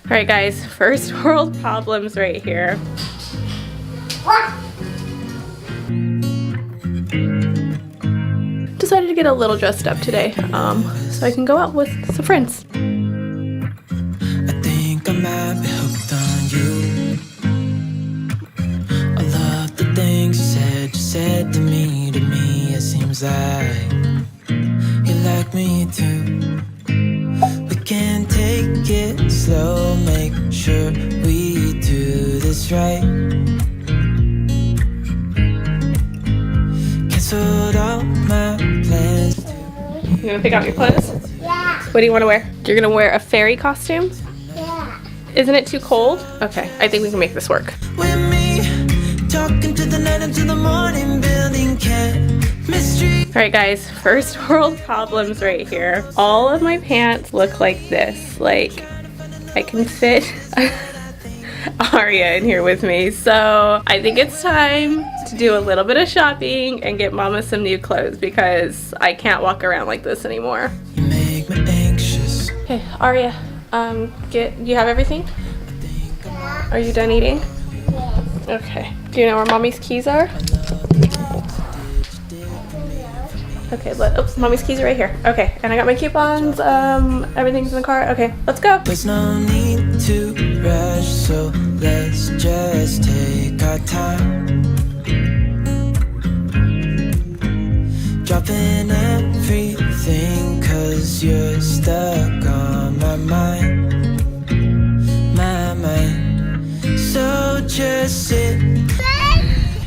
Alright guys, first world problems right here. Decided to get a little dressed up today, so I can go out with some friends. I think I might be hooked on you. All of the things you said to me, it seems like you like me too. We can take it slow, make sure we do this right. Canceled all my plans. You gonna pick out your clothes? Yeah. What do you want to wear? You're gonna wear a fairy costume? Yeah. Isn't it too cold? Okay, I think we can make this work. With me, talking to the night until the morning, building chemistry. Alright guys, first world problems right here. All of my pants look like this. Like, I can fit Aria in here with me. So I think it's time to do a little bit of shopping and get Mama some new clothes because I can't walk around like this anymore. You make me anxious. Okay, Aria, you have everything? Yeah. Are you done eating? Yes. Okay. Do you know where Mommy's keys are? Okay, oops, Mommy's keys are right here. Okay, and I got my coupons, everything's in the car. Okay, let's go. There's no need to rush, so let's just take our time. Dropping everything, cause you're stuck on my mind. My mind. So just sit.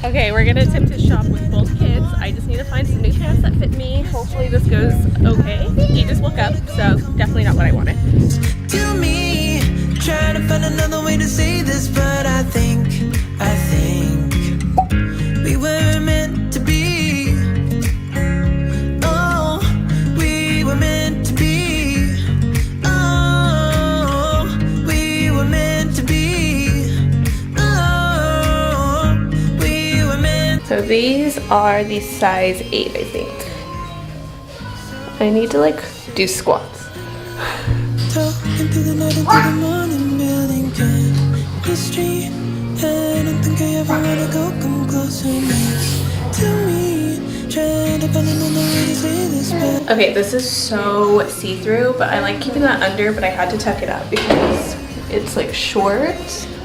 Okay, we're gonna attempt to shop with both kids. I just need to find some new pants that fit me. Hopefully this goes okay. He just woke up, so definitely not what I wanted. To me, trying to find another way to say this, but I think we were meant to be. Oh, we were meant to be. Oh, we were meant to be. Oh, we were meant. So these are the size 8, I think. I need to like do squats. Talking through the night until the morning, building chemistry. I don't think I ever wanna go come closer next to me. Trying to find another way to say this, but Okay, this is so see-through, but I like keeping that under, but I had to tuck it up because it's like short.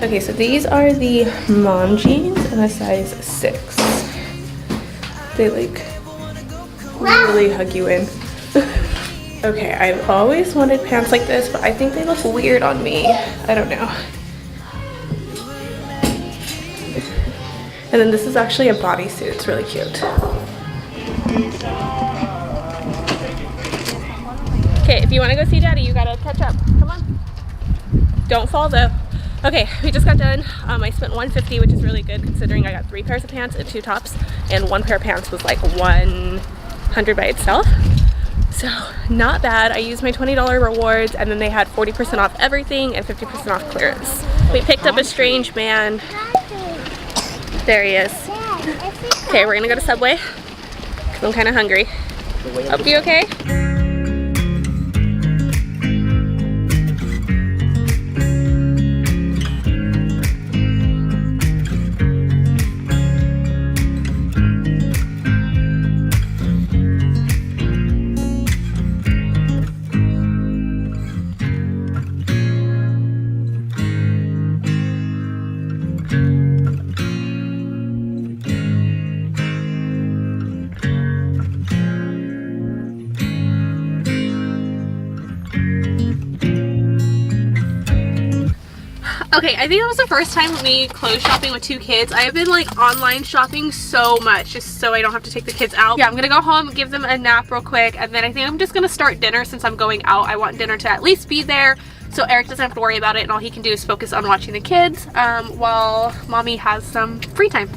Okay, so these are the mom jeans in a size 6. They like really hug you in. Okay, I've always wanted pants like this, but I think they look weird on me. I don't know. And then this is actually a bodysuit. It's really cute. Okay, if you want to go see Daddy, you gotta catch up. Come on. Don't fall though. Okay, we just got done. I spent $150, which is really good considering I got 3 pairs of pants and 2 tops, and 1 pair of pants was like $100 by itself. So not bad. I used my $20 rewards, and then they had 40% off everything and 50% off clearance. We picked up a strange man. There he is. Okay, we're gonna go to Subway because I'm kind of hungry. Hope you okay? Okay, I think that was the first time me clothes shopping with 2 kids. I have been like online shopping so much just so I don't have to take the kids out. Yeah, I'm gonna go home, give them a nap real quick, and then I think I'm just gonna start dinner since I'm going out. I want dinner to at least be there so Eric doesn't have to worry about it, and all he can do is focus on watching the kids while Mommy has some free time.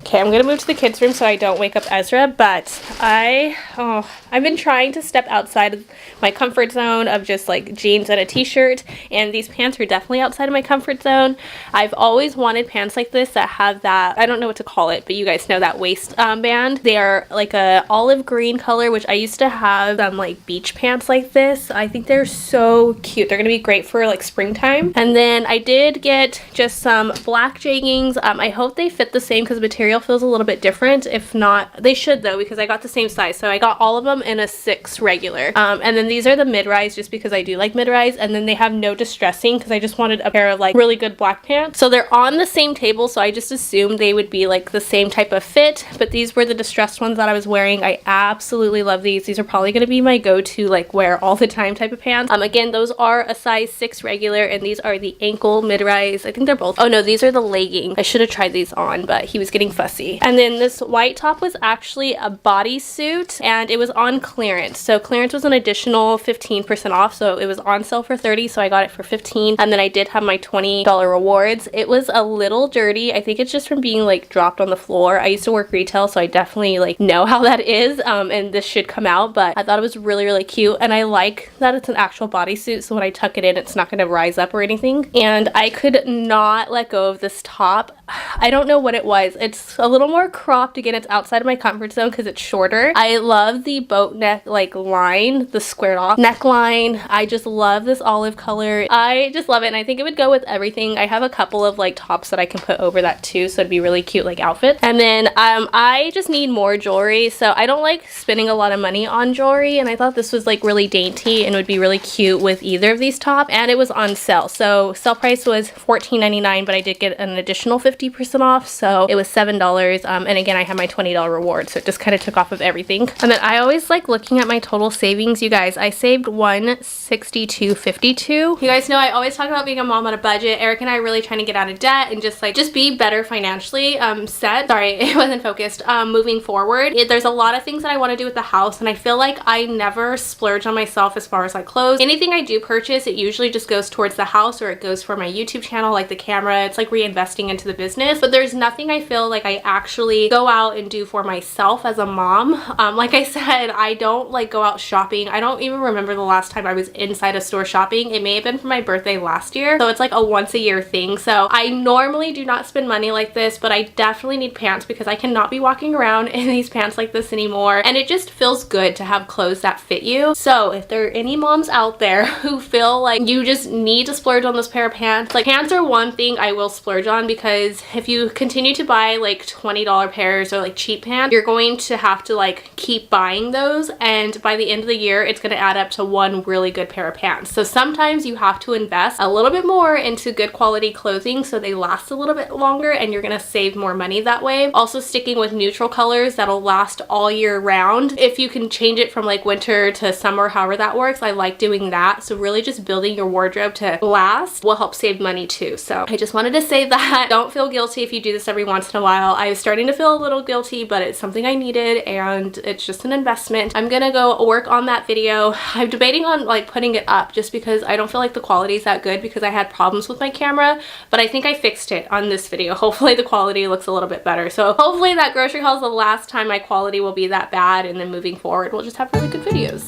Okay, I'm gonna move to the kids' room so I don't wake up Ezra, but I've been trying to step outside of my comfort zone of just like jeans and a t-shirt, and these pants are definitely outside of my comfort zone. I've always wanted pants like this that have that, I don't know what to call it, but you guys know that waist band. They are like a olive green color, which I used to have like beach pants like this. I think they're so cute. They're gonna be great for like springtime. And then I did get just some black jeggings. I hope they fit the same because the material feels a little bit different. If not, they should though, because I got the same size. So I got all of them in a 6 regular. And then these are the mid-rise just because I do like mid-rise. And then they have no distressing because I just wanted a pair of like really good black pants. So they're on the same table, so I just assumed they would be like the same type of fit, but these were the distressed ones that I was wearing. I absolutely love these. These are probably going to be my go-to like wear all the time type of pants. Again, those are a size 6 regular, and these are the ankle mid-rise. I think they're both, oh no, these are the legging. I should have tried these on, but he was getting fussy. And then this white top was actually a bodysuit, and it was on clearance. So clearance was an additional 15% off, so it was on sale for 30, so I got it for 15. And then I did have my $20 rewards. It was a little dirty. I think it's just from being like dropped on the floor. I used to work retail, so I definitely like know how that is, and this should come out, but I thought it was really, really cute, and I like that it's an actual bodysuit, so when I tuck it in, it's not going to rise up or anything. And I could not let go of this top. I don't know what it was. It's a little more cropped. Again, it's outside of my comfort zone because it's shorter. I love the boat neck like line, the squared off neckline. I just love this olive color. I just love it, and I think it would go with everything. I have a couple of like tops that I can put over that too, so it'd be really cute like outfits. And then I just need more jewelry, so I don't like spending a lot of money on jewelry, and I thought this was like really dainty and would be really cute with either of these tops, and it was on sale. So sale price was $14.99, but I did get an additional 50% off, so it was $7. And again, I had my $20 reward, so it just kind of took off of everything. And then I always like looking at my total savings. You guys, I saved $162.52. You guys know I always talk about being a mom on a budget. Eric and I are really trying to get out of debt and just be better financially set. Sorry, it wasn't focused. Moving forward, there's a lot of things that I want to do with the house, and I feel like I never splurge on myself as far as like clothes. Anything I do purchase, it usually just goes towards the house, or it goes for my YouTube channel, like the camera. It's like reinvesting into the business, but there's nothing I feel like I actually go out and do for myself as a mom. Like I said, I don't like go out shopping. I don't even remember the last time I was inside a store shopping. It may have been for my birthday last year, so it's like a once a year thing. So I normally do not spend money like this, but I definitely need pants because I cannot be walking around in these pants like this anymore, and it just feels good to have clothes that fit you. So if there are any moms out there who feel like you just need to splurge on this pair of pants, like pants are one thing I will splurge on, because if you continue to buy like $20 pairs or like cheap pants, you're going to have to like keep buying those, and by the end of the year it's going to add up to one really good pair of pants. So sometimes you have to invest a little bit more into good quality clothing so they last a little bit longer, and you're going to save more money that way. Also sticking with neutral colors that'll last all year round. If you can change it from like winter to summer, however that works, I like doing that. So really just building your wardrobe to last will help save money too. So I just wanted to say that. Don't feel guilty if you do this every once in a while. I was starting to feel a little guilty, but it's something I needed, and it's just an investment. I'm gonna go work on that video. I'm debating on like putting it up just because I don't feel like the quality is that good, because I had problems with my camera, but I think I fixed it on this video. Hopefully the quality looks a little bit better. So hopefully that grocery haul is the last time my quality will be that bad, and then moving forward we'll just have really good videos.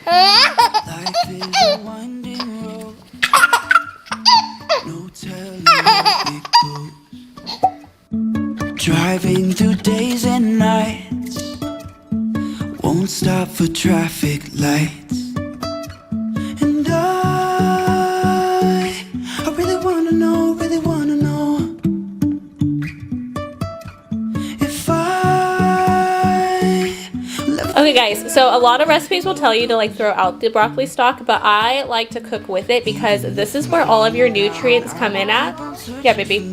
Life is a winding road. No telling where it goes. Driving through days and nights. Won't stop for traffic lights. And I really wanna know, if Okay guys, so a lot of recipes will tell you to like throw out the broccoli stalk, but I like to cook with it because this is where all of your nutrients come in at. Yeah, baby.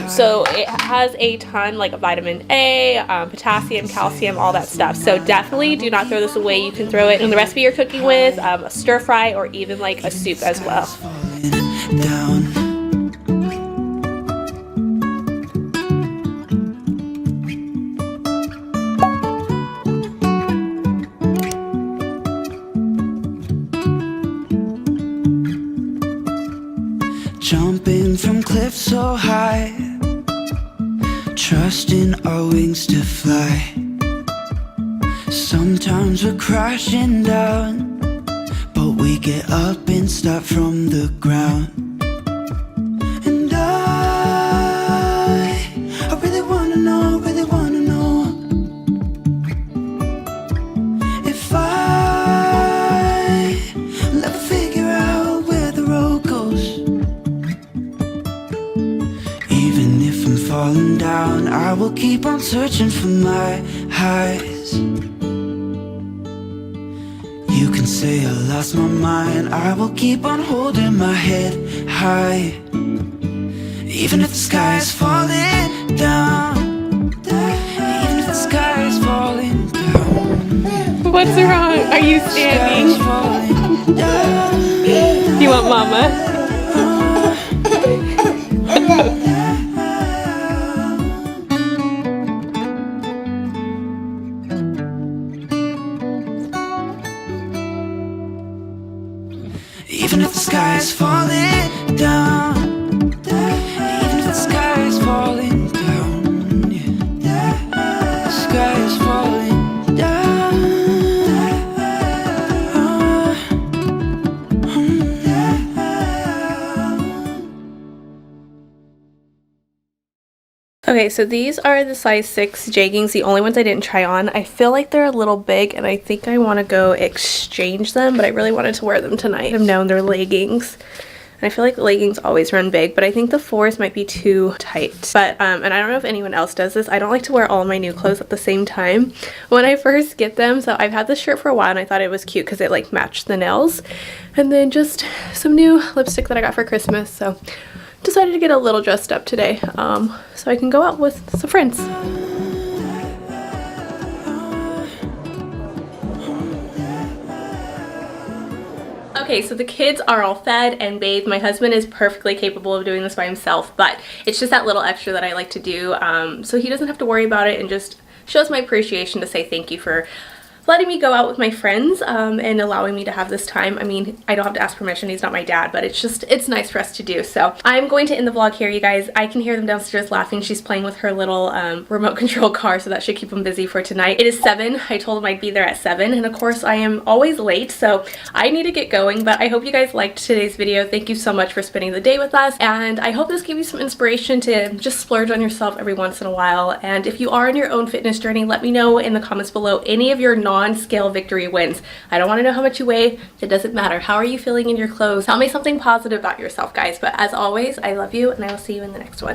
So it has a ton like vitamin A, potassium, calcium, all that stuff. So definitely do not throw this away. You can throw it in the recipe you're cooking with, a stir fry, or even like a soup as well. down. jumping from cliffs so high, trusting our wings to fly. Sometimes we're crashing down, but we get up and start from the ground. And I really wanna know, if I'll ever figure out where the road goes. Even if I'm falling down, I will keep on searching for my highs. You can say I lost my mind, I will keep on holding my head high. Even if the sky is falling down, even if the sky is falling down. What's wrong? Are you standing? Do you want mama? Even if the sky is falling down, even if the sky is falling down, yeah. The sky is falling down. Okay, so these are the size 6 jeggings, the only ones I didn't try on. I feel like they're a little big and I think I want to go exchange them, but I really wanted to wear them tonight. I've known they're leggings. And I feel like leggings always run big, but I think the 4s might be too tight. But, and I don't know if anyone else does this, I don't like to wear all my new clothes at the same time when I first get them. So I've had this shirt for a while and I thought it was cute because it like matched the nails. And then just some new lipstick that I got for Christmas, so decided to get a little dressed up today so I can go out with some friends. Okay, so the kids are all fed and bathed. My husband is perfectly capable of doing this by himself, but it's just that little extra that I like to do so he doesn't have to worry about it, and just shows my appreciation to say thank you for letting me go out with my friends and allowing me to have this time. I mean, I don't have to ask permission, he's not my dad, but it's nice for us to do. So I'm going to end the vlog here, you guys. I can hear them downstairs laughing. She's playing with her little remote control car, so that should keep them busy for tonight. It is 7. I told them I'd be there at 7, and of course I am always late, so I need to get going. But I hope you guys liked today's video. Thank you so much for spending the day with us, and I hope this gave you some inspiration to just splurge on yourself every once in a while. And if you are on your own fitness journey, let me know in the comments below any of your non-scale victory wins. I don't want to know how much you weigh. It doesn't matter. How are you feeling in your clothes? Tell me something positive about yourself, guys. But as always, I love you, and I will see you in the next one.